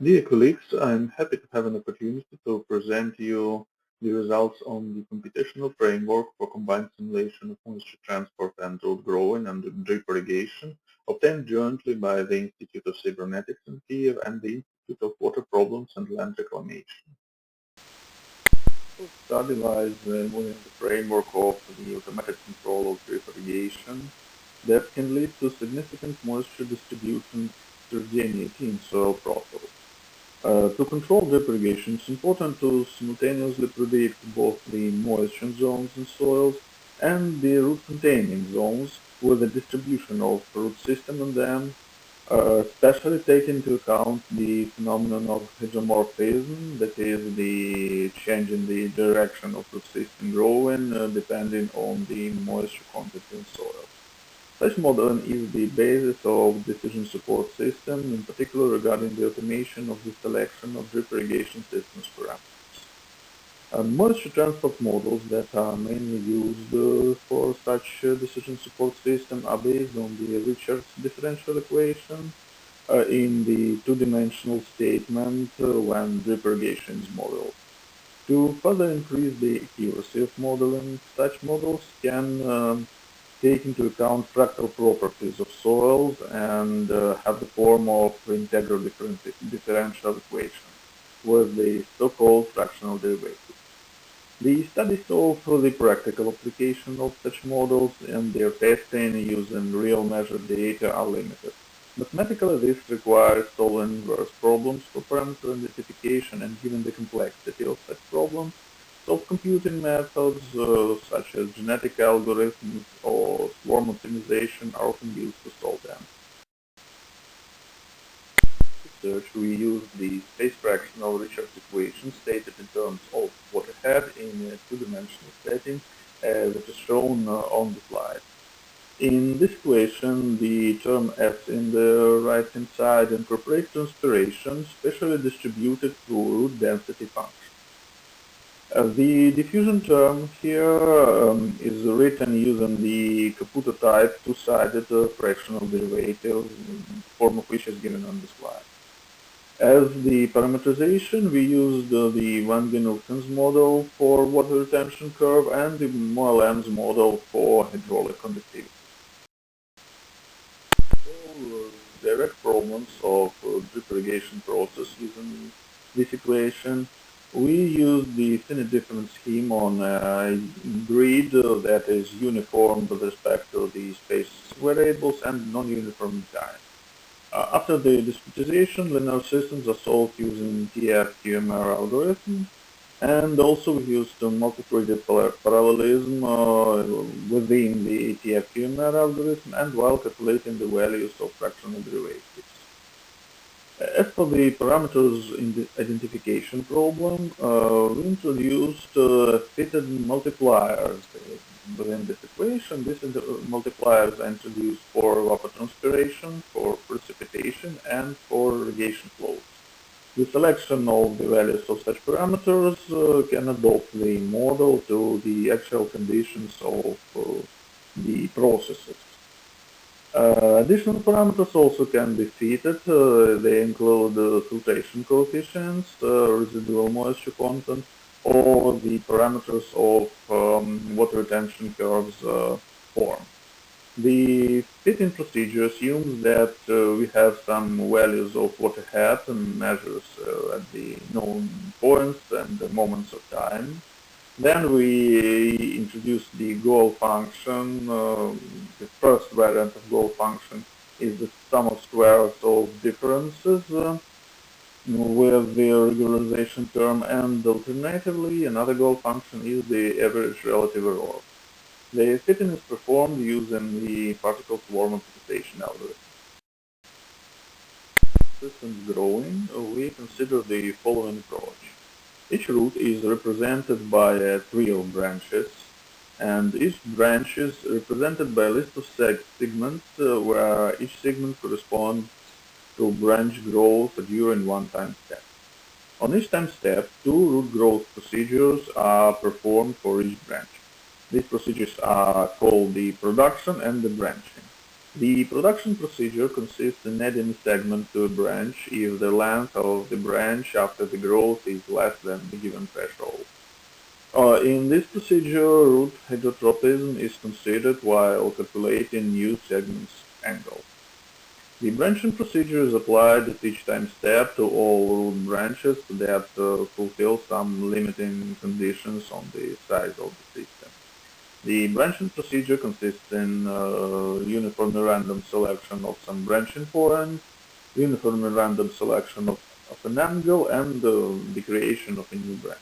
Dear colleagues, I'm happy to have an opportunity to present you the results on the computational framework for combined simulation of moisture transport and root growing and drip irrigation, obtained jointly by the Institute of Cybernetics in Kiev and the Institute of Water Problems and Land Reclamation. The study lies within the framework of the automated control of drip irrigation that can lead to significant moisture distribution heterogeneity in soil profiles. To control drip irrigation, it's important to simultaneously predict both the moisture zones in soils and the root-containing zones with the distribution of root system in them, especially take into account the phenomenon of hydromorphism, that is the change in the direction of root system growing depending on the moisture content in soil. Such modeling is the basis of decision support system, in particular regarding the automation of the selection of drip irrigation systems parameters. Moisture transport models that are mainly used for such decision support system are based on the Richards differential equation in the two-dimensional statement when drip irrigation is modeled. To further increase the accuracy of modeling, such models can take into account fractal properties of soils and have the form of integral differential equation with the so-called fractional derivative. The studies for the practical application of such models and their testing using real measured data are limited. Mathematically, this requires solving inverse problems for parameter identification, and given the complexity of such problems, self-computing methods such as genetic algorithms or swarm optimization are often used to solve them. In research, we use the space fractional Richards equation stated in terms of waterhead in a two-dimensional setting that is shown on the slide. In this equation, the term f in the right-hand side incorporates transpiration, specially distributed through root density function. The diffusion term here is written using the Caputo type two-sided fractional derivative, form of which is given on the slide. As the parameterization, we used the Van Genooken's model for water retention curve and the Moellen's model for hydraulic conductivity. Direct problems of drip irrigation process using this equation, we use the finite difference scheme on a grid that is uniform with respect to the space variables and non-uniform design. After the discretization, linear systems are solved using TF-QMR algorithm, and also we used multi-threaded parallelism within the TF-QMR algorithm and while calculating the values of fractional derivatives. As for the parameters in the identification problem, we introduced fitted multipliers within this equation. These multipliers are introduced for evapotranspiration, for precipitation, and for irrigation flows. The selection of the values of such parameters can adapt the model to the actual conditions of the processes. Additional parameters also can be fitted. They include filtration coefficients, residual moisture content, or the parameters of water retention curves form. The fitting procedure assumes that we have some values of waterhead and measures at the known points and the moments of time. Then we introduce the goal function. The first variant of goal function is the sum of squares of differences with the regularization term, and alternatively another goal function is the average relative error. The fitting is performed using the particle swarm optimization algorithm. Systems growing, we consider the following approach. Each root is represented by a trio of branches, and each branch is represented by a list of segments where each segment corresponds to branch growth during one time step. On each time step, two root growth procedures are performed for each branch. These procedures are called the production and the branching. The production procedure consists in adding a segment to a branch if the length of the branch after the growth is less than the given threshold. In this procedure, root heterotropism is considered while calculating new segment's angle. The branching procedure is applied at each time step to all root branches that fulfill some limiting conditions on the size of the system. The branching procedure consists in uniformly random selection of some branching points, uniformly random selection of an angle, and the creation of a new branch.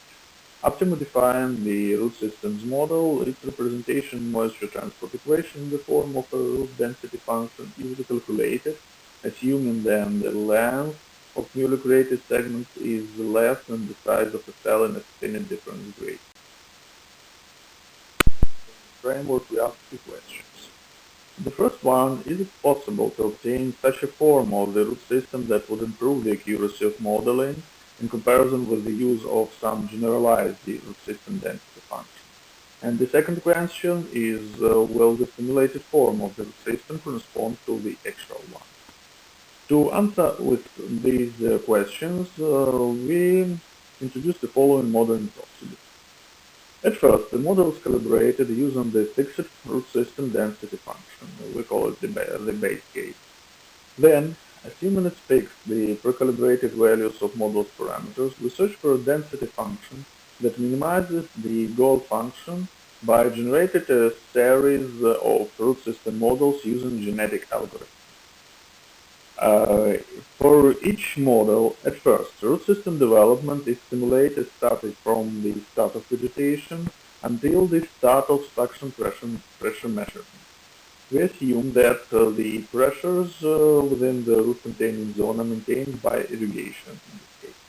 After modifying the root system's model, its representation moisture transport equation in the form of a root density function is recalculated, assuming then the length of newly created segments is less than the size of a cell in a finite difference grade. Framework, we ask two questions. The first one, is it possible to obtain such a form of the root system that would improve the accuracy of modeling in comparison with the use of some generalized root system density function? And the second question is, will the simulated form of the root system correspond to the actual one? To answer with these questions, we introduce the following modeling procedure. At first, the model is calibrated using the fixed root system density function. We call it the base case. Then, assuming it's fixed the precalibrated values of model's parameters, we search for a density function that minimizes the goal function by generating a series of root system models using genetic algorithms. Uh, for each model, at first, root system development is simulated starting from the start of vegetation until the start of suction pressure measurement. We assume that the pressures within the root-containing zone are maintained by irrigation in this case.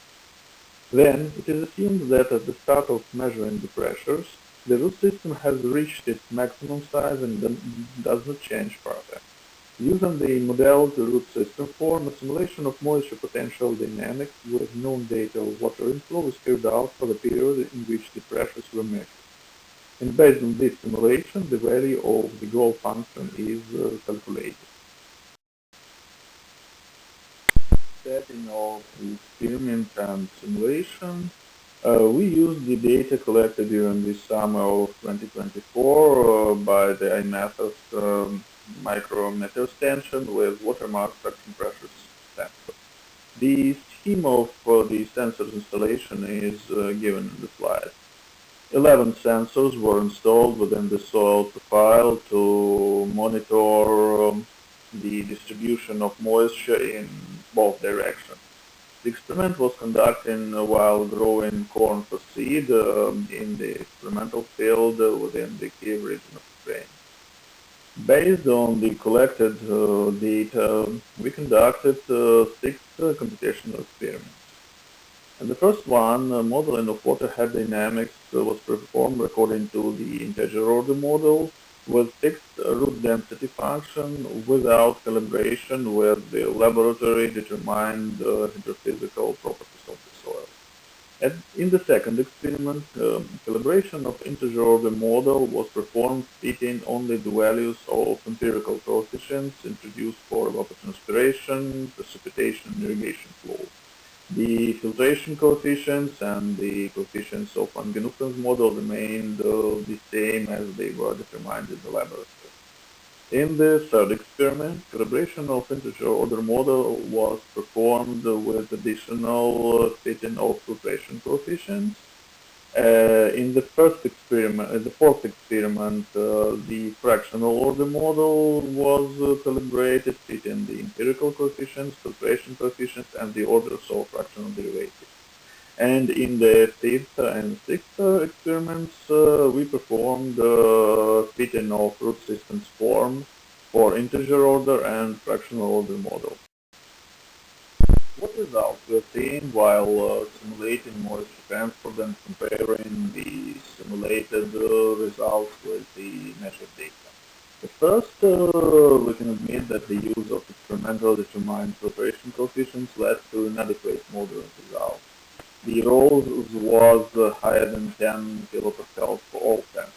Then, it is assumed that at the start of measuring the pressures, the root system has reached its maximum size and does not change further. Using the modeled root system form, a simulation of moisture potential dynamics with known data of water inflow is carried out for the period in which the pressures were measured. And based on this simulation, the value of the goal function is calculated. Setting of the experiment and simulation. We used the data collected during the summer of 2024 by the IMETHOS micrometer extension with watermark suction pressure sensor. The scheme of the sensors installation is given in the slide. 11 sensors were installed within the soil profile to monitor the distribution of moisture in both directions. The experiment was conducted while growing corn for seed in the experimental field within the Kiev region of Ukraine. Based on the collected data, we conducted 6 computational experiments. And the first one, modeling of water head dynamics, was performed according to the integer order model with fixed root density function without calibration with the laboratory determined hydrophysical properties of the soil. And in the second experiment, calibration of integer order model was performed fitting only the values of empirical coefficients introduced for evapotranspiration, precipitation, and irrigation flow. The filtration coefficients and the coefficients of Van Genupten's model remained the same as they were determined in the laboratory. In the third experiment, calibration of integer order model was performed with additional fitting of filtration coefficients. In the fourth experiment, the fractional order model was calibrated, fitting the empirical coefficients, filtration coefficients, and the orders of fractional derivatives. And in the fifth and sixth experiments, we performed fitting of root systems form for integer order and fractional order model. What results we obtained while simulating moisture transport and comparing the simulated results with the measured data? At first, we can admit that the use of experimental determined filtration coefficients led to inadequate modeling results. The rho was higher than 10 kilopascals for all samples.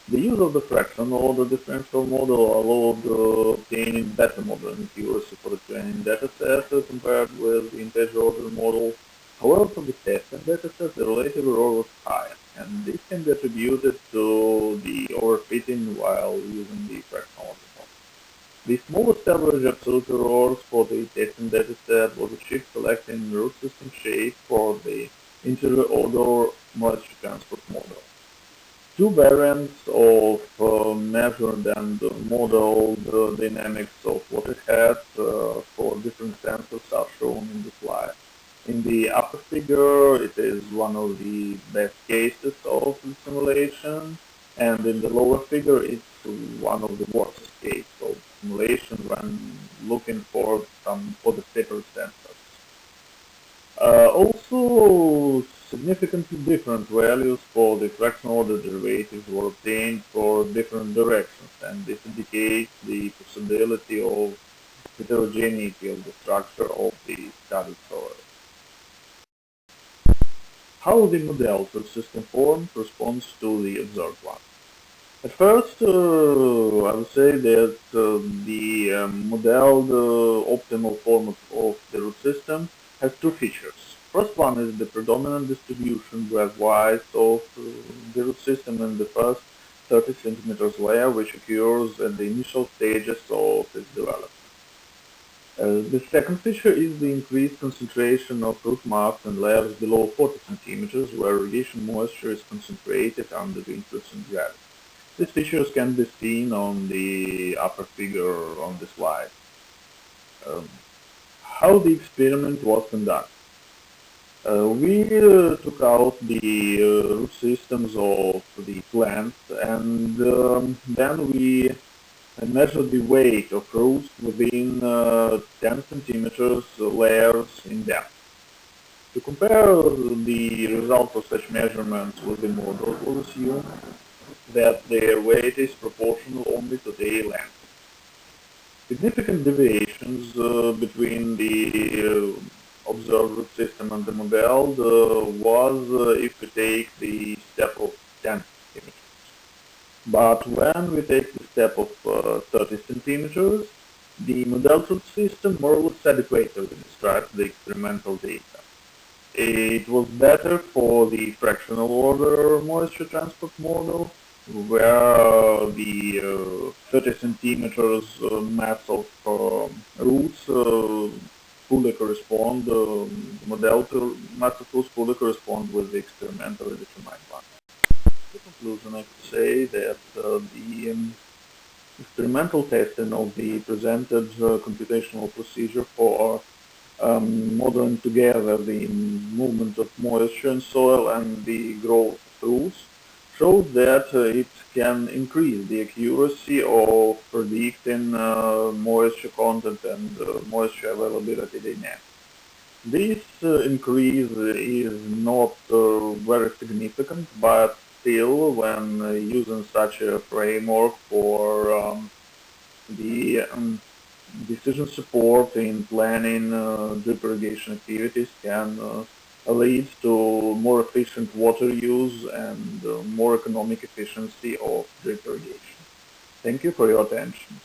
The use of the fractional order differential model allowed obtaining better modeling accuracy for the training dataset compared with the integer order model. However, for the testing dataset, the relative error was higher, and this can be attributed to the overfitting while using the fractional order model. The smallest average absolute errors for the testing dataset was achieved selecting root system shape for the integer order moisture transport model. Two variants of measured and modeled dynamics of waterhead for different sensors are shown in the slide. In the upper figure, it is one of the best cases of the simulation, and in the lower figure, it's one of the worst cases of simulation when looking for the separate sensors. Also, significantly different values for the fractional order derivatives were obtained for different directions, and this indicates the possibility of heterogeneity of the structure of the studied soil. How the model for system form responds to the observed one. At first, I would say that the modeled optimal form of the root system has two features. First one is the predominant distribution graph-wise of the root system in the first 30 centimeters layer, which occurs at the initial stages of its development. The second feature is the increased concentration of root mass in layers below 40 centimeters, where irrigation moisture is concentrated under the influence of gravity. These features can be seen on the upper figure on the slide. Um, how the experiment was conducted. We took out the root systems of the plants, and then we measured the weight of roots within 10 centimeters layers in depth. To compare the results of such measurements with the model, we'll assume that their weight is proportional only to their length. Significant deviations between the observed system and the model was if we take the step of 10 centimeters. But when we take the step of 30 centimeters, the modeled system more or less adequately describes the experimental data. It was better for the fractional order moisture transport model, where the 30 centimeters mass of roots fully correspond, model to mass of roots fully correspond with the experimentally determined one. In conclusion, I could say that the experimental testing of the presented computational procedure for modeling together the movement of moisture in soil and the growth of roots shows that it can increase the accuracy of predicting moisture content and moisture availability dynamics. This increase is not very significant, but still, when using such a framework for the decision support in planning drip irrigation activities can lead to more efficient water use and more economic efficiency of drip irrigation. Thank you for your attention.